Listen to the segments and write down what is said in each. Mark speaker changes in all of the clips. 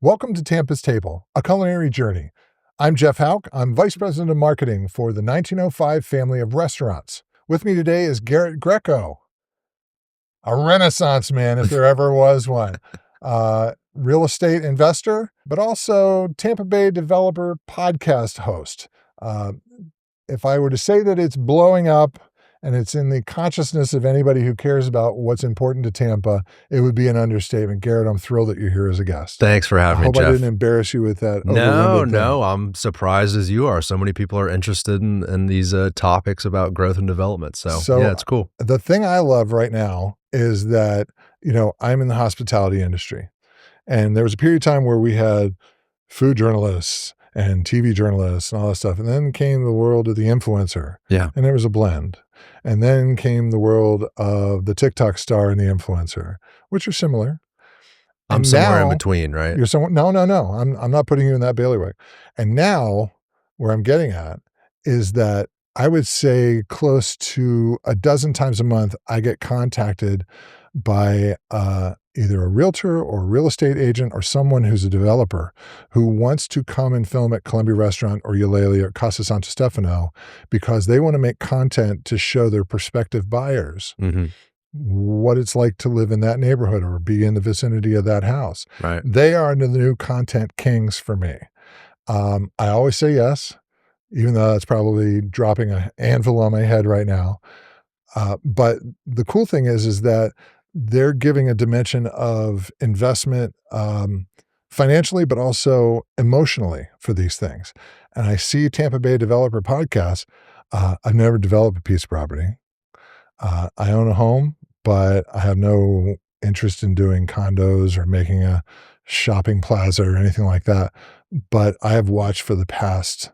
Speaker 1: Welcome to Tampa's Table, a culinary journey. I'm Jeff Hauk. I'm Vice President of Marketing for the 1905 family of restaurants. With me today is Garrett Greco, a Renaissance man, if there ever was one. Real estate investor, but also Tampa Bay Developer Podcast host. If I were to say that it's blowing up and it's in the consciousness of anybody who cares about what's important to Tampa, it would be an understatement. Garrett, I'm thrilled that you're here as a guest.
Speaker 2: Thanks for having me, Jeff.
Speaker 1: I hope I didn't embarrass you with that.
Speaker 2: No, I'm surprised as you are. So many people are interested in these topics about growth and development. So yeah, it's cool.
Speaker 1: The thing I love right now is that, I'm in the hospitality industry. And there was a period of time where we had food journalists and TV journalists and all that stuff. And then came the world of the influencer.
Speaker 2: Yeah.
Speaker 1: And there was a blend. And then came the world of the TikTok star and the influencer, which are similar.
Speaker 2: I'm somewhere in between, right?
Speaker 1: You're somewhere. No. I'm not putting you in that bailiwick. And now where I'm getting at is that I would say close to a dozen times a month, I get contacted by either a realtor or a real estate agent or someone who's a developer who wants to come and film at Columbia Restaurant or Eulalia or Casa Santo Stefano because they want to make content to show their prospective buyers what it's like to live in that neighborhood or be in the vicinity of that house.
Speaker 2: Right.
Speaker 1: They are the new content kings for me. I always say yes, even though that's probably dropping an anvil on my head right now. But the cool thing is that they're giving a dimension of investment financially, but also emotionally for these things. And I see Tampa Bay Developer Podcast. I've never developed a piece of property. I own a home, but I have no interest in doing condos or making a shopping plaza or anything like that. But I have watched for the past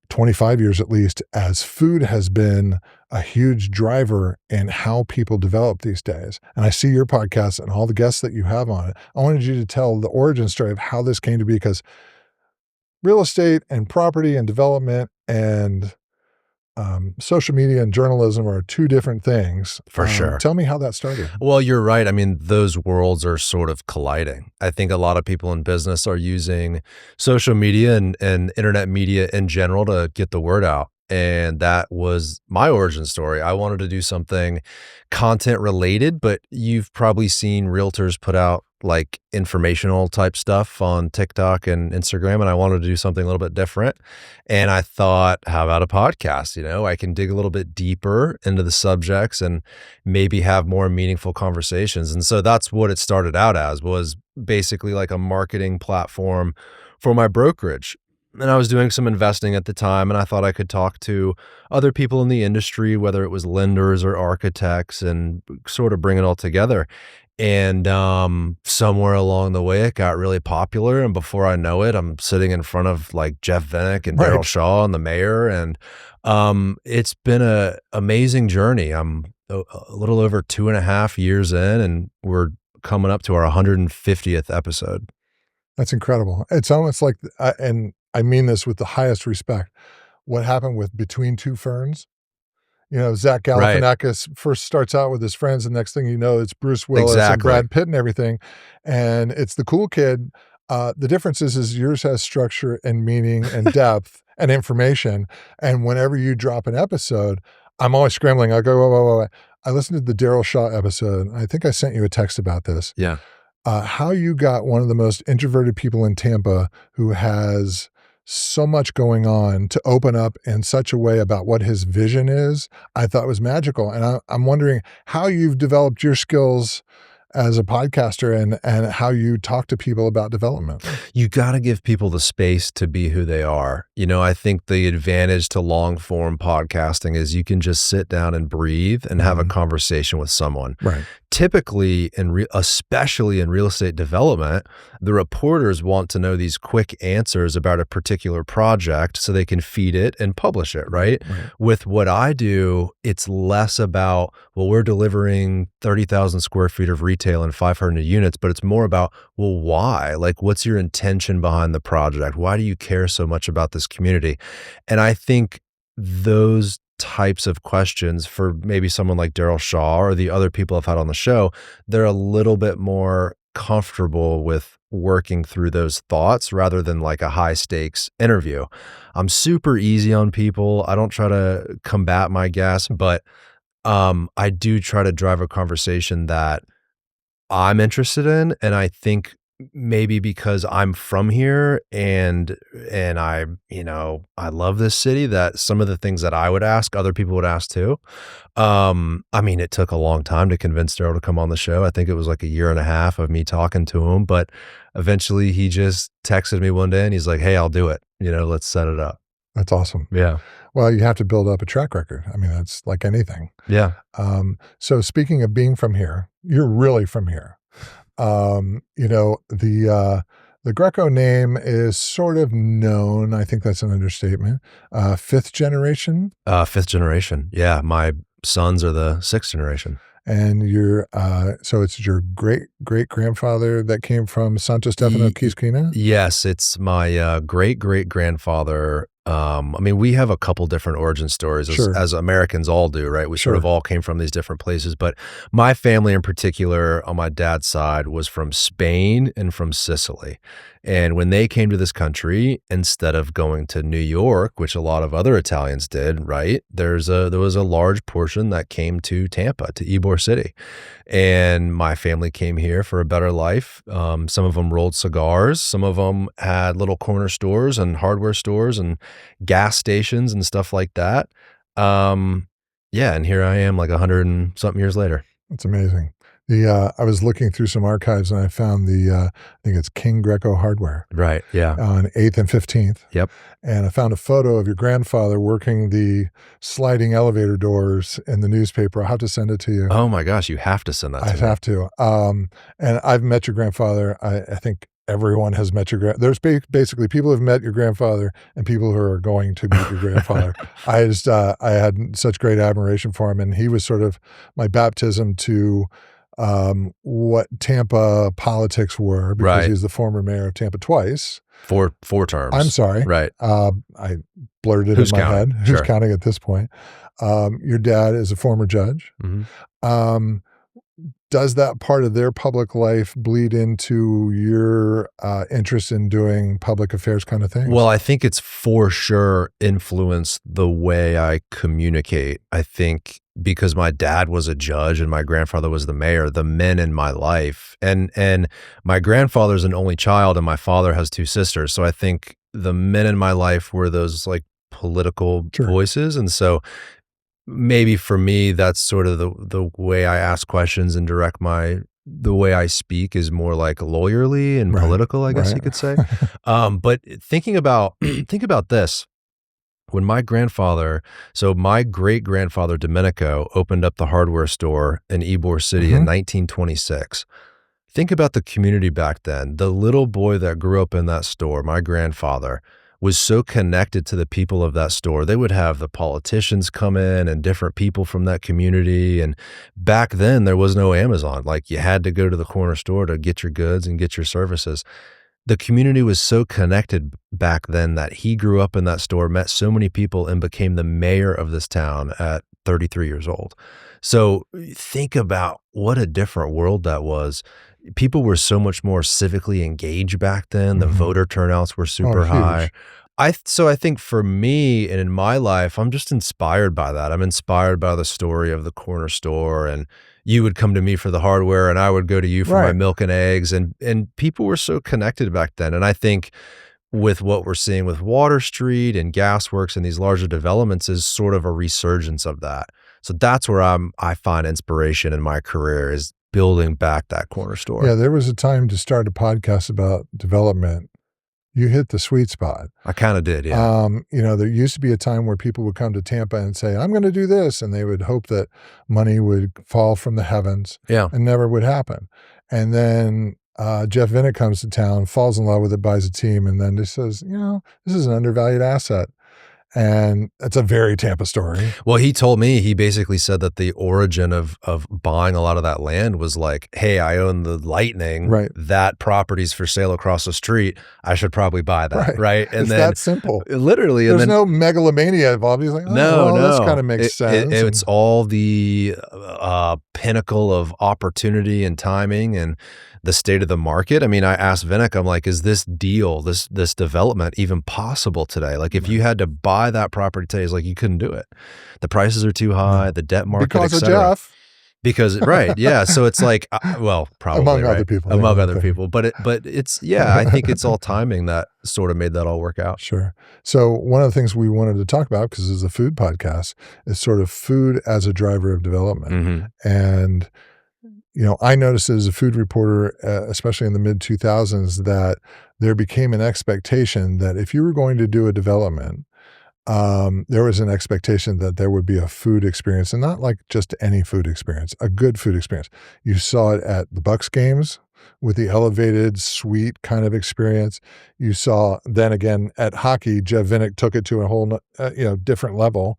Speaker 1: 25 years at least, as food has been a huge driver in how people develop these days. And I see your podcast and all the guests that you have on it. I wanted you to tell the origin story of how this came to be, because real estate and property and development and social media and journalism are two different things.
Speaker 2: For sure.
Speaker 1: Tell me how that started.
Speaker 2: Well, you're right. I mean, those worlds are sort of colliding. I think a lot of people in business are using social media and internet media in general to get the word out. And that was my origin story. I wanted to do something content related, but you've probably seen realtors put out like informational type stuff on TikTok and Instagram. And I wanted to do something a little bit different. And I thought, how about a podcast? I can dig a little bit deeper into the subjects and maybe have more meaningful conversations. And so that's what it started out as, was basically like a marketing platform for my brokerage. And I was doing some investing at the time, and I thought I could talk to other people in the industry, whether it was lenders or architects, and sort of bring it all together. And somewhere along the way, it got really popular. And before I know it, I'm sitting in front of like Jeff Vinnick and Daryl Shaw and the mayor. And it's been an amazing journey. I'm a little over 2.5 years in, and we're coming up to our 150th episode.
Speaker 1: That's incredible. It's almost like, and I mean this with the highest respect, what happened with Between Two Ferns. Zach Galifianakis first starts out with his friends, and next thing you know, it's Bruce Willis and Brad Pitt and everything. And it's the cool kid. The difference is yours has structure and meaning and depth and information. And whenever you drop an episode, I'm always scrambling. I go, whoa. I listened to the Daryl Shaw episode. I think I sent you a text about this.
Speaker 2: Yeah.
Speaker 1: How you got one of the most introverted people in Tampa who has so much going on to open up in such a way about what his vision is, I thought was magical. And I'm wondering how you've developed your skills as a podcaster and how you talk to people about development.
Speaker 2: You got to give people the space to be who they are. I think the advantage to long form podcasting is you can just sit down and breathe and have a conversation with someone.
Speaker 1: Right.
Speaker 2: Typically, especially in real estate development, the reporters want to know these quick answers about a particular project so they can feed it and publish it, right? With what I do, it's less about, well, we're delivering 30,000 square feet of retail and 500 units, but it's more about, well, why? Like, what's your intention behind the project? Why do you care so much about this community? And I think those types of questions for maybe someone like Daryl Shaw or the other people I've had on the show, they're a little bit more comfortable with working through those thoughts rather than like a high stakes interview. I'm super easy on people. I don't try to combat my guests, but I do try to drive a conversation that I'm interested in, and I think maybe because I'm from here and I, I love this city, that some of the things that I would ask, other people would ask too. I mean, it took a long time to convince Daryl to come on the show. I think it was like a year and a half of me talking to him, but eventually he just texted me one day and he's like, "Hey, I'll do it. Let's set it up."
Speaker 1: That's awesome.
Speaker 2: Yeah.
Speaker 1: Well, you have to build up a track record. I mean, that's like anything.
Speaker 2: Yeah.
Speaker 1: So speaking of being from here, you're really from here. The Greco name is sort of known. I think that's an understatement. Fifth generation.
Speaker 2: Fifth generation. Yeah. My sons are the sixth generation.
Speaker 1: And so it's your great grandfather that came from Santo Stefano Quisquina?
Speaker 2: Yes, it's my great grandfather. I mean, we have a couple different origin stories as Americans all do, right? We sort of all came from these different places, but my family in particular on my dad's side was from Spain and from Sicily. And when they came to this country, instead of going to New York, which a lot of other Italians did, right? There was a large portion that came to Tampa, to Ybor City. And my family came here for a better life. Some of them rolled cigars. Some of them had little corner stores and hardware stores and gas stations and stuff like that. Yeah, and here I am like 100 and something years later.
Speaker 1: That's amazing. I was looking through some archives and I found I think it's King Greco Hardware.
Speaker 2: Right, yeah.
Speaker 1: On 8th and 15th.
Speaker 2: Yep.
Speaker 1: And I found a photo of your grandfather working the sliding elevator doors in the newspaper. I'll have to send it to you.
Speaker 2: Oh my gosh, you have to send that to me.
Speaker 1: I have to. And I've met your grandfather. I think everyone has met your there's basically people who've met your grandfather and people who are going to meet your grandfather. I had such great admiration for him, and he was sort of my baptism to what Tampa politics were, because he was the former mayor of Tampa twice.
Speaker 2: Four terms.
Speaker 1: I'm sorry.
Speaker 2: Right.
Speaker 1: I blurred it in my head. Who's counting at this point? Your dad is a former judge. Mm-hmm. Does that part of their public life bleed into your interest in doing public affairs kind of things?
Speaker 2: Well, I think it's for sure influenced the way I communicate. I think because my dad was a judge and my grandfather was the mayor, the men in my life, and my grandfather's an only child and my father has two sisters. So I think the men in my life were those like political voices. And so maybe for me, that's sort of the way I ask questions and direct the way I speak is more like lawyerly and political, I guess you could say. But think about this. When my great grandfather Domenico opened up the hardware store in Ybor City in 1926, think about the community back then. The little boy that grew up in that store, my grandfather, was so connected to the people of that store. They would have the politicians come in and different people from that community. And back then there was no Amazon. Like you had to go to the corner store to get your goods and get your services. The community was so connected back then that he grew up in that store, met so many people, and became the mayor of this town at 33 years old. So think about what a different world that was. People were so much more civically engaged back then. The voter turnouts were super high. So I think for me and in my life, I'm just inspired by that. I'm inspired by the story of the corner store, and you would come to me for the hardware and I would go to you for my milk and eggs, and people were so connected back then. And I think with what we're seeing with Water Street and Gasworks and these larger developments is sort of a resurgence of that. So that's where I find inspiration in my career, is building back that corner store.
Speaker 1: Yeah, there was a time to start a podcast about development. You hit the sweet spot.
Speaker 2: I kind of did, yeah.
Speaker 1: There used to be a time where people would come to Tampa and say, I'm going to do this. And they would hope that money would fall from the heavens and never would happen. And then Jeff Vinnick comes to town, falls in love with it, buys a team, and then just says, this is an undervalued asset. And it's a very Tampa story.
Speaker 2: Well, he told me, he basically said that the origin of buying a lot of that land was like, hey, I own the Lightning.
Speaker 1: Right.
Speaker 2: That property's for sale across the street. I should probably buy that. Right. And
Speaker 1: it's
Speaker 2: then
Speaker 1: that simple.
Speaker 2: Literally.
Speaker 1: There's
Speaker 2: and then,
Speaker 1: no megalomania involved. He's like, oh,
Speaker 2: no,
Speaker 1: well,
Speaker 2: no.
Speaker 1: this kind of makes sense.
Speaker 2: It's all the pinnacle of opportunity and timing and the state of the market. I mean, I asked Vinnick, I'm like, is this deal, this development even possible today? Like, if you had to buy that property today, it's like you couldn't do it. The prices are too high, the debt market,
Speaker 1: because
Speaker 2: et
Speaker 1: of
Speaker 2: cetera.
Speaker 1: Jeff.
Speaker 2: Because right, yeah. So it's like, well, probably
Speaker 1: among
Speaker 2: right?
Speaker 1: other people,
Speaker 2: among other people. But it's I think it's all timing that sort of made that all work out.
Speaker 1: Sure. So one of the things we wanted to talk about, because this is a food podcast, is sort of food as a driver of development.
Speaker 2: Mm-hmm.
Speaker 1: And I noticed as a food reporter, especially in the mid 2000s, that there became an expectation that if you were going to do a development, there was an expectation that there would be a food experience, and not like just any food experience, a good food experience. You saw it at the Bucks games with the elevated suite kind of experience. You saw then again at hockey, Jeff Vinnick took it to a whole different level.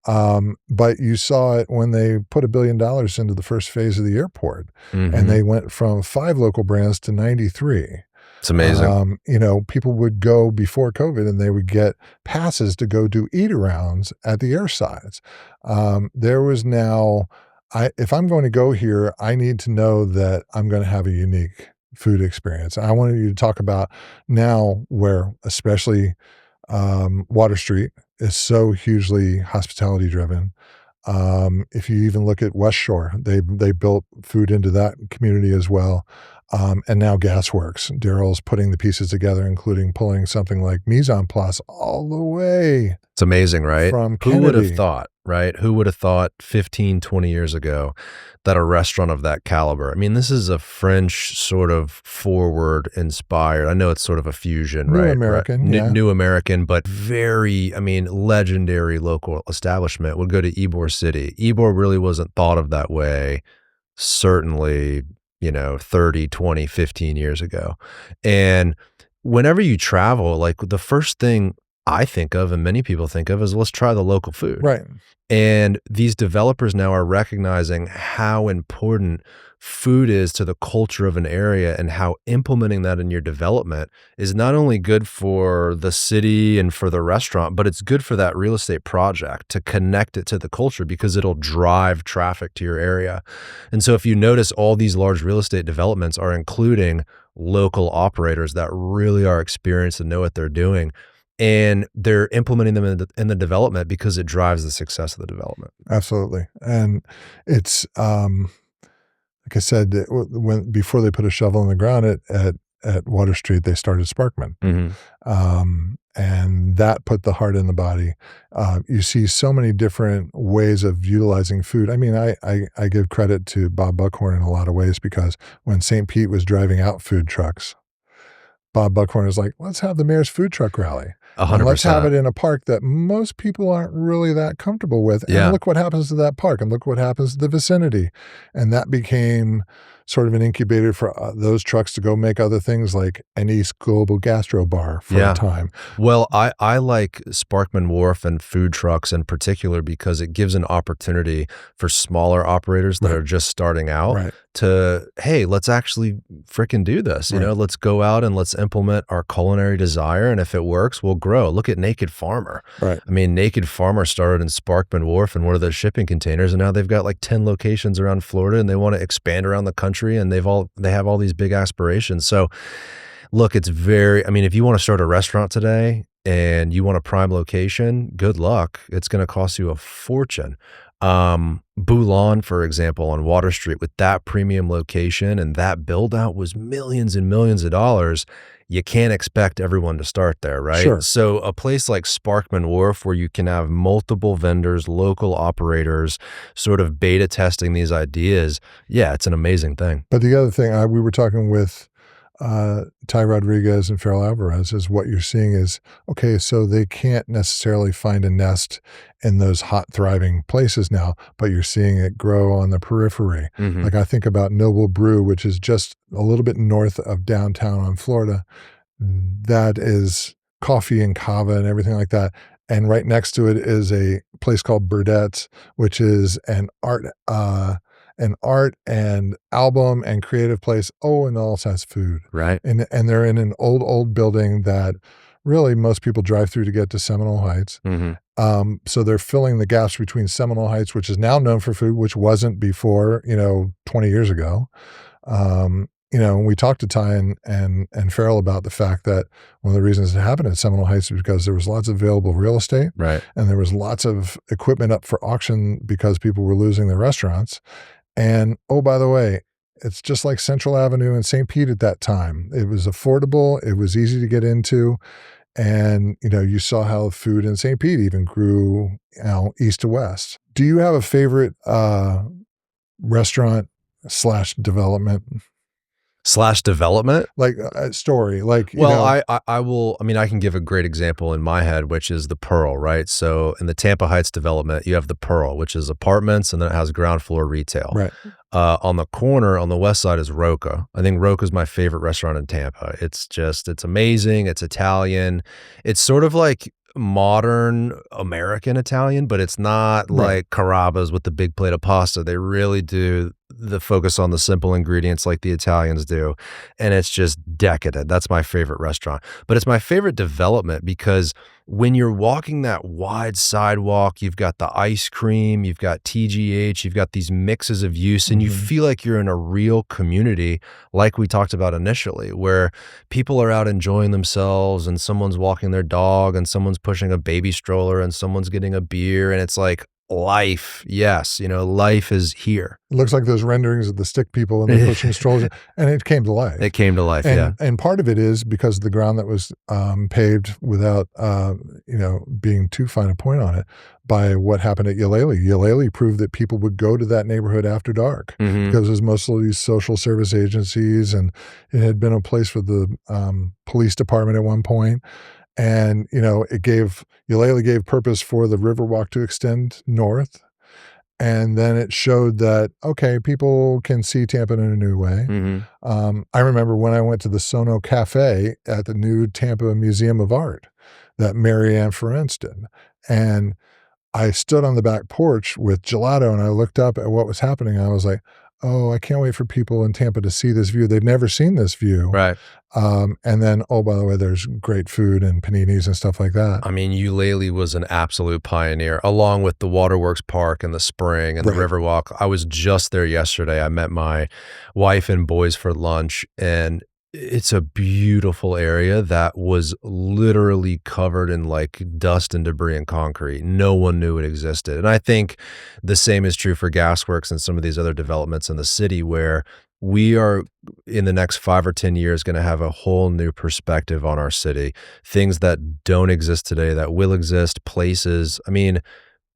Speaker 1: But you saw it when they put $1 billion into the first phase of the airport,
Speaker 2: Mm-hmm.
Speaker 1: and they went from 5 local brands to 93.
Speaker 2: It's amazing.
Speaker 1: People would go before COVID and they would get passes to go do eat-arounds at the airsides. There was now, if I'm going to go here, I need to know that I'm going to have a unique food experience. I wanted you to talk about now where, especially Water Street is so hugely hospitality driven. If you even look at West Shore, they built food into that community as well. And now Gasworks, Daryl's putting the pieces together, including pulling something like Mise en Place all the way.
Speaker 2: It's amazing, right?
Speaker 1: From
Speaker 2: Who would have
Speaker 1: Kennedy.
Speaker 2: thought, right? Who would have thought 15, 20 years ago that a restaurant of that caliber, I mean, this is a French sort of forward inspired, I know it's sort of a fusion,
Speaker 1: New
Speaker 2: right?
Speaker 1: American, yeah.
Speaker 2: New American, but very, legendary local establishment would go to Ybor City. Ybor really wasn't thought of that way, certainly 30, 20, 15 years ago. And whenever you travel, like the first thing I think of and many people think of is let's try the local food.
Speaker 1: Right.
Speaker 2: And these developers now are recognizing how important food is to the culture of an area and how implementing that in your development is not only good for the city and for the restaurant, but it's good for that real estate project to connect it to the culture because it'll drive traffic to your area. And so if you notice, all these large real estate developments are including local operators that really are experienced and know what they're doing. And they're implementing them in the development because it drives the success of the development.
Speaker 1: Absolutely. And it's, like I said, before they put a shovel in the ground at Water Street, they started Sparkman.
Speaker 2: Mm-hmm.
Speaker 1: And that put the heart in the body. You see so many different ways of utilizing food. I mean, I give credit to Bob Buckhorn in a lot of ways, because when St. Pete was driving out food trucks, Bob Buckhorn is like, let's have the mayor's food truck rally.
Speaker 2: 100%.
Speaker 1: And let's have it in a park that most people aren't really that comfortable with. And
Speaker 2: Yeah.
Speaker 1: look what happens to that park, and look what happens to the vicinity. And that became sort of an incubator for those trucks to go make other things like an East Global Gastro Bar for
Speaker 2: Yeah.
Speaker 1: a time.
Speaker 2: Well, I like Sparkman Wharf and food trucks in particular because it gives an opportunity for smaller operators that
Speaker 1: Right.
Speaker 2: are just starting out
Speaker 1: Right.
Speaker 2: to, hey, let's actually freaking do this.
Speaker 1: Right.
Speaker 2: Let's go out and let's implement our culinary desire. And if it works, we'll grow. Look at Naked Farmer.
Speaker 1: Right.
Speaker 2: I mean, Naked Farmer started in Sparkman Wharf in one of those shipping containers, and now they've got like 10 locations around Florida, and they want to expand around the country, and they have all these big aspirations. So look, it's if you want to start a restaurant today and you want a prime location, good luck. It's going to cost you a fortune. Boulan, for example, on Water Street, with that premium location and that build out was millions and millions of dollars. You can't expect everyone to start there, right?
Speaker 1: Sure.
Speaker 2: So a place like Sparkman Wharf, where you can have multiple vendors, local operators, sort of beta testing these ideas, yeah, it's an amazing thing.
Speaker 1: But the other thing, we were talking with Ty Rodriguez and Farrell Alvarez, is what you're seeing is, okay, so they can't necessarily find a nest in those hot, thriving places now, but you're seeing it grow on the periphery.
Speaker 2: Mhm.
Speaker 1: Like I think about Noble Brew, which is just a little bit north of downtown on Florida. That is coffee and kava and everything like that. and right next to it is a place called Burdett's, which is an art and album and creative place. Oh, and it also has food.
Speaker 2: Right.
Speaker 1: And they're in an old building that really most people drive through to get to Seminole Heights. So they're filling the gaps between Seminole Heights, which is now known for food, which wasn't before, 20 years ago. And we talked to Ty and Farrell about the fact that one of the reasons it happened at Seminole Heights is because there was lots of available real estate.
Speaker 2: Right.
Speaker 1: And there was lots of equipment up for auction because people were losing their restaurants. And, oh, by the way, it's just like Central Avenue in St. Pete at that time. It was affordable. It was easy to get into. And, you saw how food in St. Pete even grew, east to west. Do you have a favorite restaurant / development?
Speaker 2: /development?
Speaker 1: Like a story, like,
Speaker 2: Well, I will, I can give a great example in my head, which is the Pearl, right? So in the Tampa Heights development, you have the Pearl, which is apartments, and then it has ground floor retail.
Speaker 1: Right.
Speaker 2: On the corner, on the west side is Roca. I think Roca is my favorite restaurant in Tampa. It's amazing. It's Italian. It's sort of like modern American Italian, but it's not like Carrabba's with the big plate of pasta. They really do the focus on the simple ingredients like the Italians do. And it's just decadent. That's my favorite restaurant. But it's my favorite development because when you're walking that wide sidewalk, you've got the ice cream, you've got TGH, you've got these mixes of use, and you feel like you're in a real community like we talked about initially, where people are out enjoying themselves and someone's walking their dog and someone's pushing a baby stroller and someone's getting a beer, and it's like life. Yes, life is here.
Speaker 1: It looks like those renderings of the stick people and they're pushing strollers, and it came to life.
Speaker 2: It came to life,
Speaker 1: And part of it is because of the ground that was paved without, being too fine a point on it by what happened at Eulalie. Eulalie proved that people would go to that neighborhood after dark because it was mostly social service agencies, and it had been a place for the police department at one point. And, Eulalie gave purpose for the Riverwalk to extend north. And then it showed that, okay, people can see Tampa in a new way. I remember when I went to the Sono Cafe at the new Tampa Museum of Art that Marianne Ferencz did. And I stood on the back porch with gelato and I looked up at what was happening. I was like, oh, I can't wait for people in Tampa to see this view. They've never seen this view.
Speaker 2: Right.
Speaker 1: And then, oh, by the way, there's great food and paninis and stuff like that.
Speaker 2: Eulalie was an absolute pioneer, along with the Waterworks Park and the Spring and the Riverwalk. I was just there yesterday. I met my wife and boys for lunch, and it's a beautiful area that was literally covered in like dust and debris and concrete. No one knew it existed. And I think the same is true for Gasworks and some of these other developments in the city, where we are in the next 5 or 10 years going to have a whole new perspective on our city, things that don't exist today that will exist, places.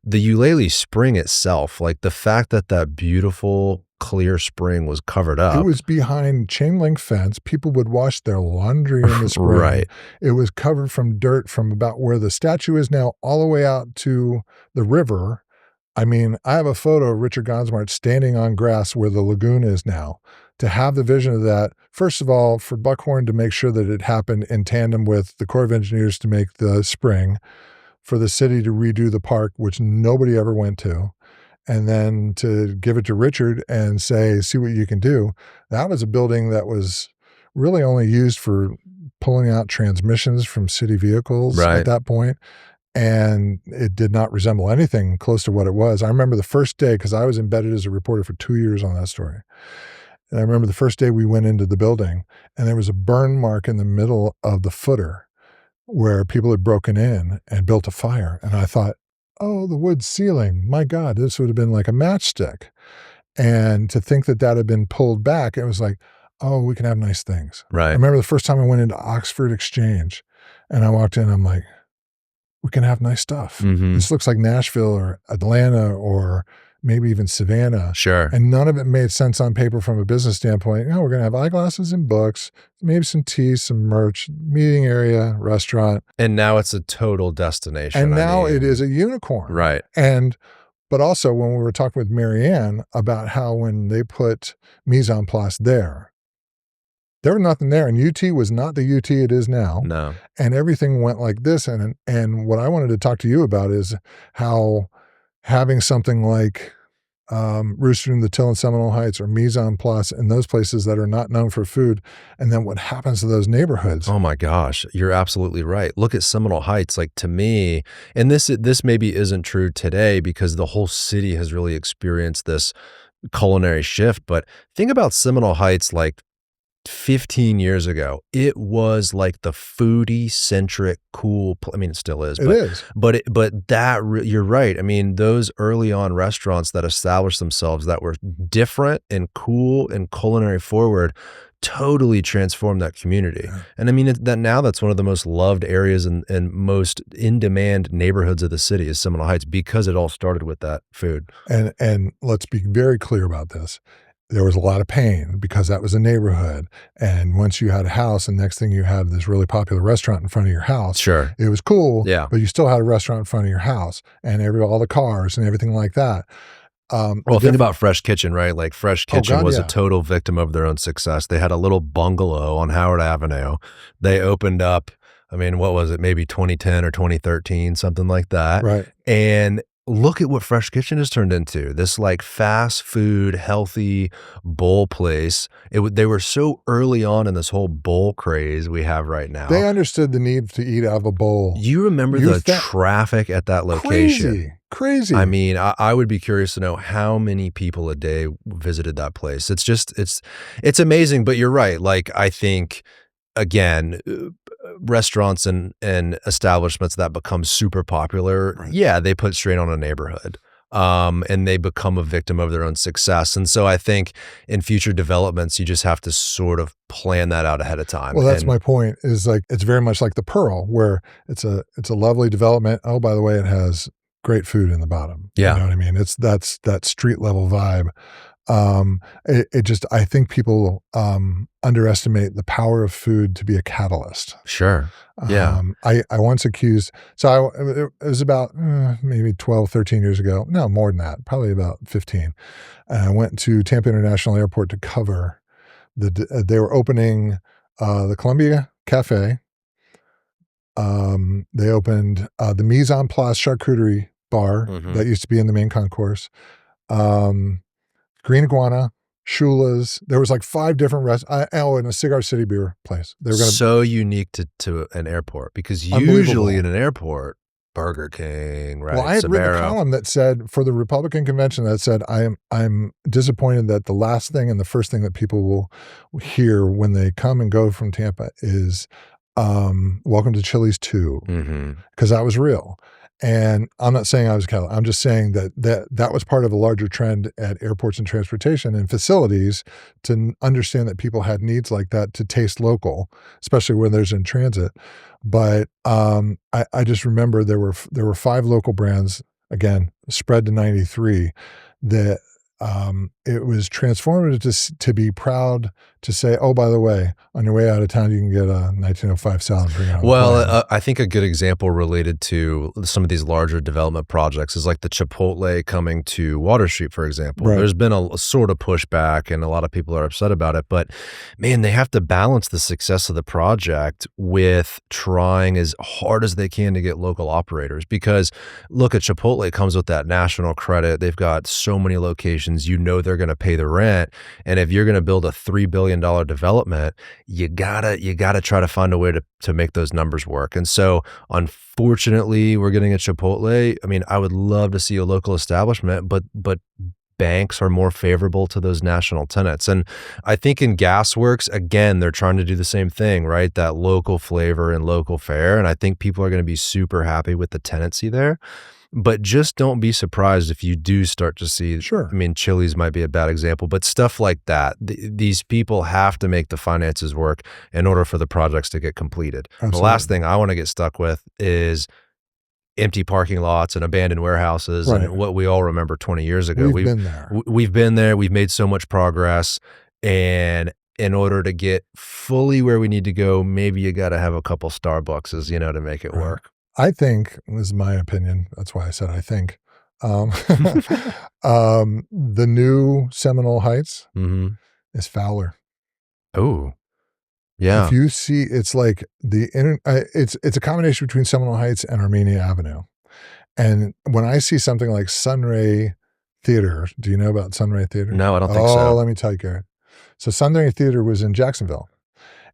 Speaker 2: The Eulalie Spring itself, like the fact that that beautiful clear spring was covered up.
Speaker 1: It was behind chain link fence. People would wash their laundry in the spring.
Speaker 2: Right.
Speaker 1: It was covered from dirt from about where the statue is now all the way out to the river. I have a photo of Richard Gonsmart standing on grass where the lagoon is now. To have the vision of that, first of all, for Buckhorn to make sure that it happened in tandem with the Corps of Engineers to make the spring, for the city to redo the park, which nobody ever went to, and then to give it to Richard and say, see what you can do. That was a building that was really only used for pulling out transmissions from city vehicles at that point. And it did not resemble anything close to what it was. I remember the first day, because I was embedded as a reporter for 2 years on that story. And I remember the first day we went into the building, and there was a burn mark in the middle of the footer where people had broken in and built a fire. And I thought, oh, the wood ceiling, my God, this would have been like a matchstick. And to think that that had been pulled back, it was like, oh, we can have nice things.
Speaker 2: Right.
Speaker 1: I remember the first time I went into Oxford Exchange and I walked in, I'm like, we can have nice stuff. This looks like Nashville or Atlanta or maybe even Savannah.
Speaker 2: Sure.
Speaker 1: And none of it made sense on paper from a business standpoint. We're going to have eyeglasses and books, maybe some tea, some merch, meeting area, restaurant.
Speaker 2: And now it's a total destination.
Speaker 1: And now it is a unicorn.
Speaker 2: Right.
Speaker 1: But also when we were talking with Marianne about how when they put mise en place there, There was nothing there, and UT was not the UT it is now,
Speaker 2: No.
Speaker 1: and everything went like this, and what I wanted to talk to you about is how having something like, Rooster in the Till in Seminole Heights or Mise en Place in those places that are not known for food, and then what happens to those neighborhoods.
Speaker 2: Oh my gosh, you're absolutely right. Look at Seminole Heights, like to me, and this maybe isn't true today because the whole city has really experienced this culinary shift, but think about Seminole Heights like 15 years ago. It was like the foodie centric cool I mean it still is,
Speaker 1: It is.
Speaker 2: but that you're right. I mean those early on restaurants that established themselves that were different and cool and culinary forward totally transformed that community.
Speaker 1: Yeah.
Speaker 2: And I mean that now that's one of the most loved areas and most in demand neighborhoods of the city is Seminole Heights because it all started with that food.
Speaker 1: And let's be very clear about this. There was a lot of pain because that was a neighborhood. And once you had a house and next thing you had this really popular restaurant in front of your house,
Speaker 2: Sure.
Speaker 1: it was cool,
Speaker 2: Yeah.
Speaker 1: but you still had a restaurant in front of your house and all the cars and everything like that.
Speaker 2: Well, think about Fresh Kitchen, right? Like Fresh Kitchen
Speaker 1: God,
Speaker 2: was
Speaker 1: yeah.
Speaker 2: a total victim of their own success. They had a little bungalow on Howard Avenue. They opened up, I mean, what was it? Maybe 2010 or 2013, something like that.
Speaker 1: Right.
Speaker 2: And look at what Fresh Kitchen has turned into. This like fast food, healthy bowl place. They were so early on in this whole bowl craze we have right now.
Speaker 1: They understood the need to eat out of a bowl.
Speaker 2: You remember the traffic at that location.
Speaker 1: Crazy.
Speaker 2: I mean, I would be curious to know how many people a day visited that place. It's just, it's amazing, but you're right. Like, I think, again, restaurants and establishments that become super popular,
Speaker 1: Right.
Speaker 2: yeah, they put strain on a neighborhood. And they become a victim of their own success. And so I think in future developments, you just have to sort of plan that out ahead of time.
Speaker 1: Well, that's my point is like, it's very much like the Pearl where it's a lovely development. Oh, by the way, it has great food in the bottom.
Speaker 2: Yeah.
Speaker 1: You know what I mean? That's that street level vibe. I think people, underestimate the power of food to be a catalyst.
Speaker 2: Sure. Yeah.
Speaker 1: I once accused, it was about maybe 12, 13 years ago. No, more than that, probably about 15. And I went to Tampa International Airport to cover they were opening, the Columbia Cafe. They opened, the Mise en Place Charcuterie Bar that used to be in the main concourse. Green Iguana, Shula's. There was like 5 different and a Cigar City beer place. They were going to
Speaker 2: so unique to an airport because usually in an airport, Burger King, right?
Speaker 1: Well, I had written a
Speaker 2: Sbarro.
Speaker 1: column that said for the Republican convention that said I'm disappointed that the last thing and the first thing that people will hear when they come and go from Tampa is welcome to Chili's 2, because that was real. And I'm not saying I was Cali. I'm just saying that was part of a larger trend at airports and transportation and facilities to understand that people had needs like that to taste local, especially when there's in transit. But I just remember there were 5 local brands, again, spread to 93, that it was transformative to be proud to say, oh, by the way, on your way out of town, you can get a 1905 salad and bring it on.
Speaker 2: Well, I think a good example related to some of these larger development projects is like the Chipotle coming to Water Street, for example.
Speaker 1: Right.
Speaker 2: There's been a sort of pushback and a lot of people are upset about it, but man, they have to balance the success of the project with trying as hard as they can to get local operators because look at Chipotle comes with that national credit. They've got so many locations, you know they're going to pay the rent. And if you're going to build a $3 billion development, you gotta try to find a way to make those numbers work. And so unfortunately, we're getting a Chipotle. I mean, I would love to see a local establishment, but banks are more favorable to those national tenants. And I think in Gasworks, again, they're trying to do the same thing, right? That local flavor and local fare. And I think people are going to be super happy with the tenancy there. But just don't be surprised if you do start to see,
Speaker 1: Sure.
Speaker 2: I mean, Chili's might be a bad example, but stuff like that. These people have to make the finances work in order for the projects to get completed.
Speaker 1: Absolutely.
Speaker 2: The last thing I want to get stuck with is empty parking lots and abandoned warehouses
Speaker 1: Right.
Speaker 2: and what we all remember 20 years ago.
Speaker 1: We've been there.
Speaker 2: We've been there. We've made so much progress. And in order to get fully where we need to go, maybe you got to have a couple Starbuckses, to make it
Speaker 1: Right.
Speaker 2: work.
Speaker 1: I think, this is my opinion, that's why I said I think, the new Seminole Heights is Fowler.
Speaker 2: Oh,
Speaker 1: If
Speaker 2: Yeah.
Speaker 1: you see, it's like it's a combination between Seminole Heights and Armenia Avenue. And when I see something like Sunray Theater, do you know about Sunray Theater?
Speaker 2: No, I don't think
Speaker 1: Oh,
Speaker 2: so.
Speaker 1: let me tell you, Garrett. So Sunray Theater was in Jacksonville,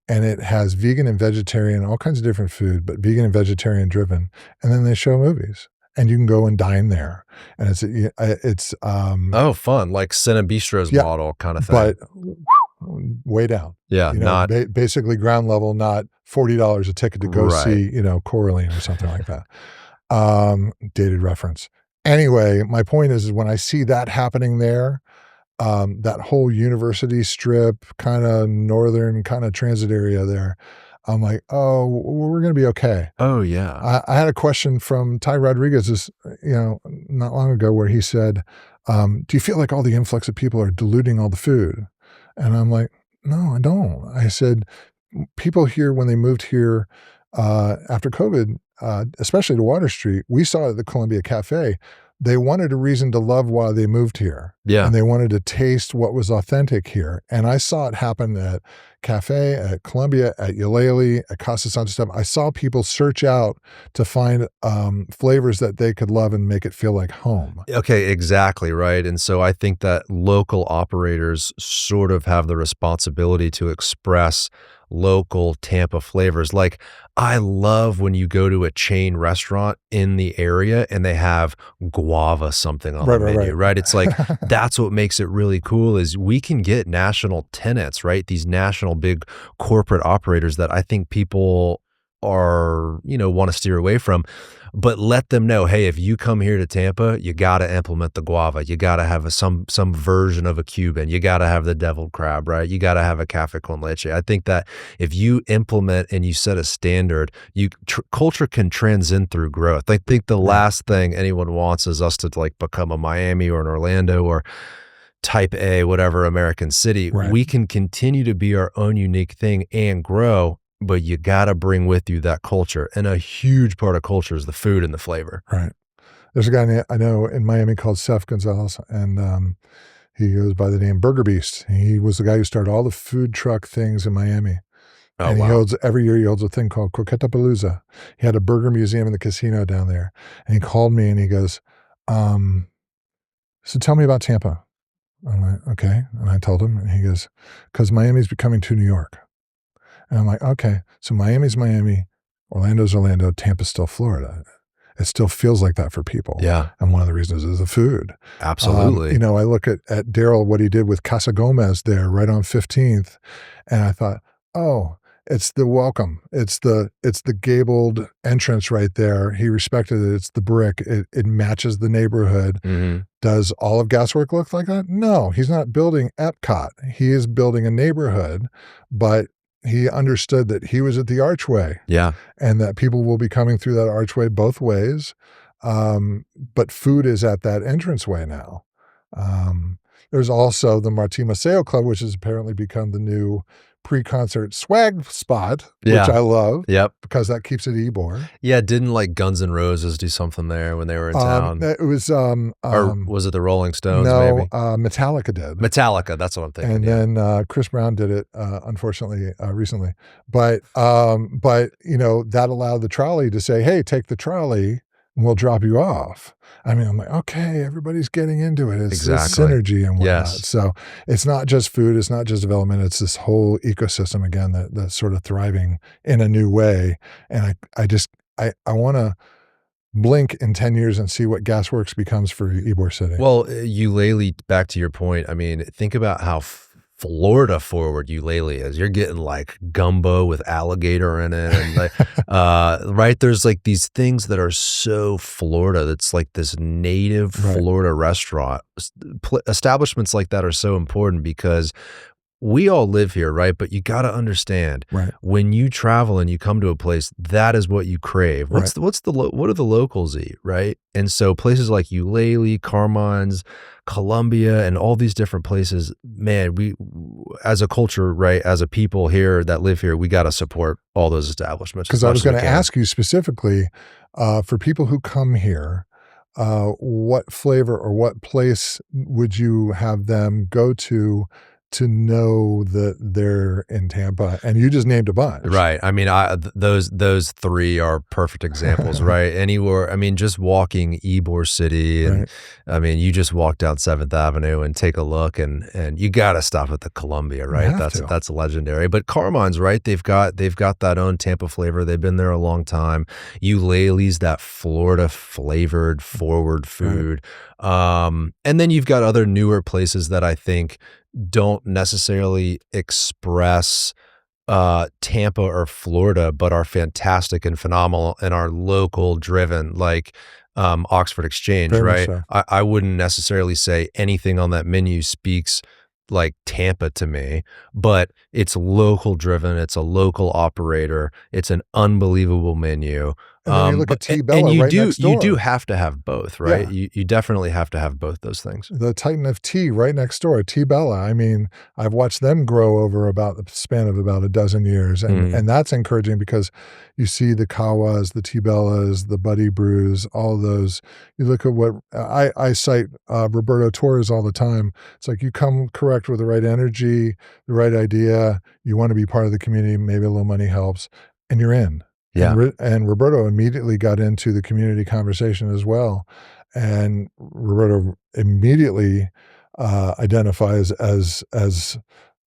Speaker 1: and it has vegan and vegetarian, all kinds of different food, but vegan and vegetarian driven. And then they show movies, and you can go and dine there. And
Speaker 2: Oh, fun. Like Cinebistro's
Speaker 1: yeah,
Speaker 2: model kind of thing.
Speaker 1: but way down.
Speaker 2: Yeah, not
Speaker 1: Basically ground level, not $40 a ticket to go
Speaker 2: right.
Speaker 1: see, Coraline or something like that. Dated reference. Anyway, my point is when I see that happening there, that whole university strip, kind of northern, kind of transit area there, I'm like, oh, we're going to be okay.
Speaker 2: Oh, yeah.
Speaker 1: I had a question from Ty Rodriguez, not long ago, where he said, do you feel like all the influx of people are diluting all the food? And I'm like, no, I don't. I said, people here, when they moved here after COVID, especially to Water Street, we saw at the Columbia Cafe, they wanted a reason to love why they moved here.
Speaker 2: Yeah.
Speaker 1: And they wanted to taste what was authentic here. And I saw it happen at Cafe, at Columbia, at Eulalie, at Casa Santa Step. I saw people search out to find flavors that they could love and make it feel like home.
Speaker 2: Okay, exactly, right. And so I think that local operators sort of have the responsibility to express local Tampa flavors. Like, I love when you go to a chain restaurant in the area and they have guava something on the menu, right? It's like, that's what makes it really cool is we can get national tenants, right? These national big corporate operators that I think people are, want to steer away from, but let them know, hey, if you come here to Tampa, you got to implement the guava. You got to have some version of a Cuban. You got to have the deviled crab, right? You got to have a cafe con leche. I think that if you implement and you set a standard, culture can transcend through growth. I think the last thing anyone wants is us to like become a Miami or an Orlando or type A, whatever American city.
Speaker 1: Right.
Speaker 2: We can continue to be our own unique thing and grow, but you got to bring with you that culture. And a huge part of culture is the food and the flavor.
Speaker 1: Right. There's a guy I know in Miami called Seth Gonzalez, and he goes by the name Burger Beast. He was the guy who started all the food truck things in Miami.
Speaker 2: Oh,
Speaker 1: and
Speaker 2: wow.
Speaker 1: every year he holds a thing called Croquetapalooza. He had a burger museum in the casino down there. And he called me and he goes, so tell me about Tampa. I'm like, okay. And I told him, and he goes, because Miami's becoming to New York. And I'm like, okay, so Miami's Miami, Orlando's Orlando, Tampa's still Florida. It still feels like that for people.
Speaker 2: Yeah.
Speaker 1: And one of the reasons is the food.
Speaker 2: Absolutely.
Speaker 1: I look at Daryl, what he did with Casa Gomez there right on 15th. And I thought, oh, it's the welcome. It's the gabled entrance right there. He respected it. It's the brick. It matches the neighborhood.
Speaker 2: Mm-hmm.
Speaker 1: Does all of Gaswork look like that? No, he's not building Epcot. He is building a neighborhood, but he understood that he was at the archway.
Speaker 2: Yeah.
Speaker 1: And that people will be coming through that archway both ways. But food is at that entranceway now. There's also the Martín Maceo Club, which has apparently become the new pre-concert swag spot, which I love.
Speaker 2: Yep.
Speaker 1: Because that keeps it Ybor.
Speaker 2: Yeah, didn't like Guns N' Roses do something there when they were in town?
Speaker 1: It was
Speaker 2: or was it the Rolling Stones?
Speaker 1: No,
Speaker 2: maybe
Speaker 1: Metallica did.
Speaker 2: Metallica, that's what I'm thinking.
Speaker 1: And then Chris Brown did it, unfortunately, recently. But that allowed the trolley to say, "Hey, take the trolley, and we'll drop you off." I mean, I'm like, okay, everybody's getting into it. It's
Speaker 2: Exactly.
Speaker 1: synergy and whatnot.
Speaker 2: Yes.
Speaker 1: So it's not just food, it's not just development. It's this whole ecosystem again that's sort of thriving in a new way. And I want to blink in 10 years and see what Gasworks becomes for Ybor City.
Speaker 2: Well, Eulalie, back to your point, I mean, think about how Florida forward Eulalie is. You're getting like gumbo with alligator in it. And like, right, there's like these things that are so Florida. That's like this native Florida restaurant. Establishments like that are so important because we all live here, right? But you got to understand, when you travel and you come to a place, that is what you crave. What do the locals eat, right? And so places like Eulalie, Carmine's, Columbia, and all these different places, man, we, as a culture, right, as a people here that live here, we got to support all those establishments.
Speaker 1: Because I was going to ask you specifically, for people who come here, what flavor or what place would you have them go to to know that they're in Tampa, and you just named a bunch.
Speaker 2: Right. I mean, those three are perfect examples, right? Anywhere, I mean, just walking Ybor City, and
Speaker 1: Right.
Speaker 2: I mean, you just walk down 7th Avenue and take a look, and you got to stop at the Columbia, right?
Speaker 1: have to.
Speaker 2: That's legendary. But Carmine's, right? They've got that own Tampa flavor. They've been there a long time. Eulaley's, that Florida flavored forward food. And then you've got other newer places that I think don't necessarily express Tampa or Florida, but are fantastic and phenomenal and are local driven, like Oxford Exchange,
Speaker 1: Very much
Speaker 2: right?
Speaker 1: so.
Speaker 2: I wouldn't necessarily say anything on that menu speaks like Tampa to me, but it's local driven. It's a local operator. It's an unbelievable menu.
Speaker 1: And then you look at T. Bella
Speaker 2: and you
Speaker 1: right
Speaker 2: do
Speaker 1: next door.
Speaker 2: you do have to have both, right?
Speaker 1: Yeah.
Speaker 2: You definitely have to have both those things.
Speaker 1: The Titan of Tea right next door, T. Bella. I mean, I've watched them grow over about the span of about a dozen years. And that's encouraging because you see the Kawas, the T. Bellas, the Buddy Brews, all those. You look at what I cite Roberto Torres all the time. It's like you come correct with the right energy, the right idea. You want to be part of the community. Maybe a little money helps, and you're in.
Speaker 2: Yeah.
Speaker 1: And Roberto immediately got into the community conversation as well. And Roberto immediately identifies as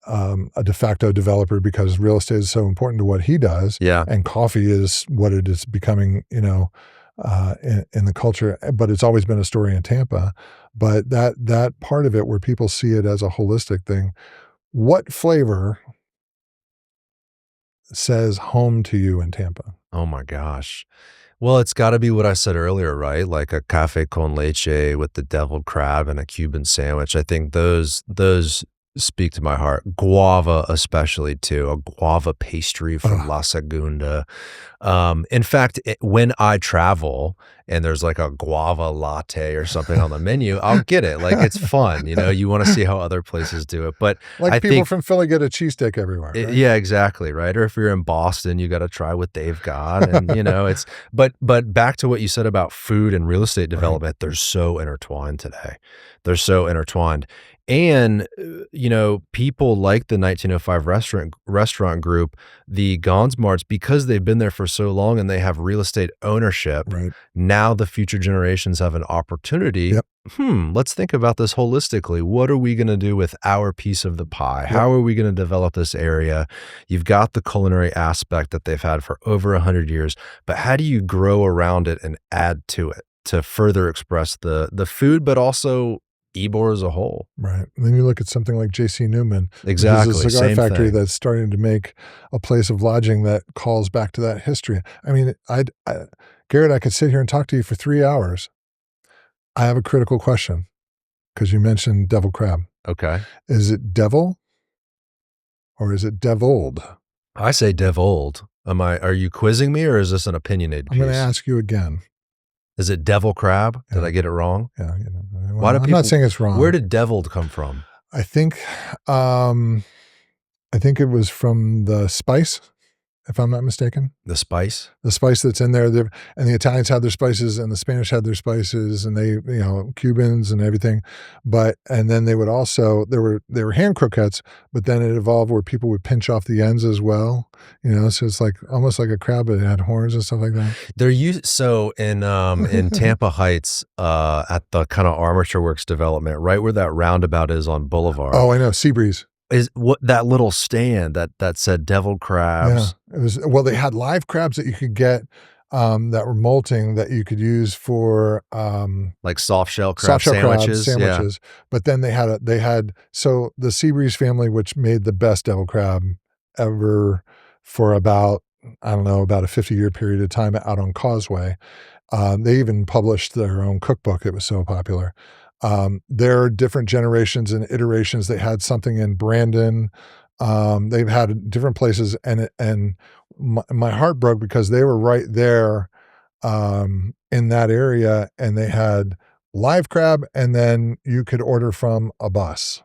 Speaker 1: a de facto developer because real estate is so important to what he does.
Speaker 2: Yeah.
Speaker 1: And coffee is what it is becoming, in the culture. But it's always been a story in Tampa. But that part of it where people see it as a holistic thing, what flavor says home to you in Tampa?
Speaker 2: Oh my gosh. Well, it's got to be what I said earlier, right? Like a cafe con leche with the deviled crab and a Cuban sandwich. I think those speak to my heart. Guava, especially too, a guava pastry from La Segunda. In fact, when I travel and there's like a guava latte or something on the menu, I'll get it. Like it's fun, you want to see how other places do it. But
Speaker 1: like
Speaker 2: I
Speaker 1: people
Speaker 2: think,
Speaker 1: from Philly get a cheesesteak everywhere. Right?
Speaker 2: yeah, exactly, right. Or if you're in Boston, you got to try what they've got, and it's. But back to what you said about food and real estate development, they're so intertwined today. They're so intertwined. And, people like the 1905 restaurant group, the Gonsmarts, because they've been there for so long and they have real estate ownership.
Speaker 1: Right.
Speaker 2: Now the future generations have an opportunity.
Speaker 1: Yep.
Speaker 2: Let's think about this holistically. What are we going to do with our piece of the pie? How are we going to develop this area? You've got the culinary aspect that they've had for over 100 years, but how do you grow around it and add to it to further express the food, but also Ybor as a whole?
Speaker 1: Right. And then you look at something like J.C. Newman,
Speaker 2: Exactly.
Speaker 1: which is a cigar
Speaker 2: Same
Speaker 1: factory
Speaker 2: thing.
Speaker 1: that's starting to make a place of lodging that calls back to that history. I mean, Garrett, I could sit here and talk to you for 3 hours. I have a critical question because you mentioned devil crab.
Speaker 2: Okay.
Speaker 1: Is it devil or is it deviled?
Speaker 2: I say devoled. Are you quizzing me or is this an opinionated piece?
Speaker 1: I'm going to ask you again.
Speaker 2: Is it devil crab? Did
Speaker 1: Yeah.
Speaker 2: I get it wrong?
Speaker 1: Yeah. Well,
Speaker 2: Why do
Speaker 1: I'm
Speaker 2: people,
Speaker 1: not saying it's wrong.
Speaker 2: Where did deviled come from?
Speaker 1: I think it was from the spice, if I'm not mistaken.
Speaker 2: The spice?
Speaker 1: The spice that's in there, and the Italians had their spices, and the Spanish had their spices, and they, Cubans and everything. And then they would also they were hand croquettes, but then it evolved where people would pinch off the ends as well. So it's like almost like a crab, but it had horns and stuff like that.
Speaker 2: So in Tampa Heights, at the kind of Armature Works development, right where that roundabout is on Boulevard.
Speaker 1: Oh, I know, Seabreeze.
Speaker 2: Is what that little stand that said deviled crabs.
Speaker 1: Yeah, it was. Well, they had live crabs that you could get that were molting that you could use for
Speaker 2: like soft shell crab sandwiches.
Speaker 1: Yeah. But then they had so the Seabreeze family, which made the best devil crab ever for about a 50-year period of time out on Causeway. They even published their own cookbook. It was so popular. There are different generations and iterations. They had something in Brandon. They've had different places, and my heart broke because they were right there in that area, and they had live crab, and then you could order from a bus.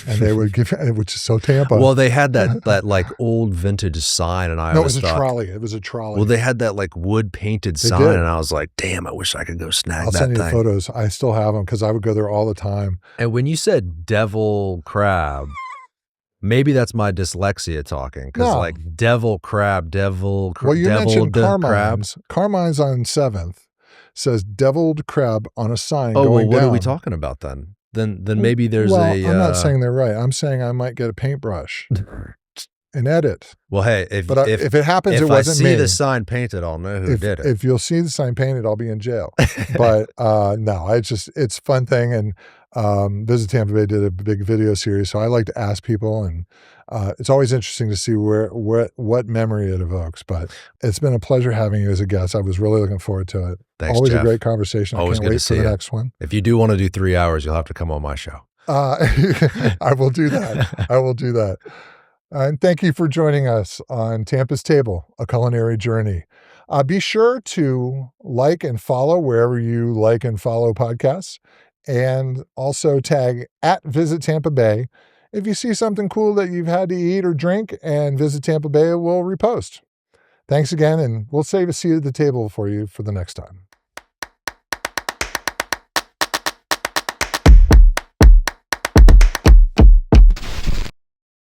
Speaker 1: And they would give, which is so Tampa.
Speaker 2: Well, they had that like old vintage sign, and I
Speaker 1: no, it
Speaker 2: always
Speaker 1: was a
Speaker 2: thought,
Speaker 1: trolley. It was a trolley.
Speaker 2: well, they had that like wood painted sign,
Speaker 1: did.
Speaker 2: and I was like, damn, I wish I could go snag
Speaker 1: I'll
Speaker 2: that
Speaker 1: send you
Speaker 2: thing.
Speaker 1: the photos. I still have them because I would go there all the time.
Speaker 2: And when you said devil crab, Maybe that's my dyslexia talking, because
Speaker 1: No.
Speaker 2: like devil crab,
Speaker 1: Well, you mentioned
Speaker 2: crab.
Speaker 1: Carmine's. Carmine's on 7th says deviled crab on a sign
Speaker 2: Oh, well,
Speaker 1: going
Speaker 2: what
Speaker 1: down.
Speaker 2: are we talking about then? Then maybe there's
Speaker 1: well,
Speaker 2: a.
Speaker 1: I'm not saying they're right. I'm saying I might get a paintbrush and edit.
Speaker 2: Well, hey, if
Speaker 1: it happens, it wasn't
Speaker 2: I see
Speaker 1: me.
Speaker 2: the sign painted, I'll know who did it.
Speaker 1: If you'll see the sign painted, I'll be in jail. But no, it's a fun thing. And Visit Tampa Bay did a big video series, so I like to ask people, and it's always interesting to see what memory it evokes. But it's been a pleasure having you as a guest. I was really looking forward to it.
Speaker 2: Thanks,
Speaker 1: Always
Speaker 2: Jeff.
Speaker 1: a great conversation.
Speaker 2: Always
Speaker 1: I
Speaker 2: good
Speaker 1: can't
Speaker 2: to
Speaker 1: wait for
Speaker 2: see
Speaker 1: the
Speaker 2: you.
Speaker 1: next one.
Speaker 2: If you do want to do 3 hours, you'll have to come on my show.
Speaker 1: I will do that. I will do that. And thank you for joining us on Tampa's Table, a culinary journey. Be sure to like and follow wherever you like and follow podcasts, and also tag at Visit Tampa Bay if you see something cool that you've had to eat or drink, and Visit Tampa Bay will repost. Thanks again, and we'll save a seat at the table for you for the next time.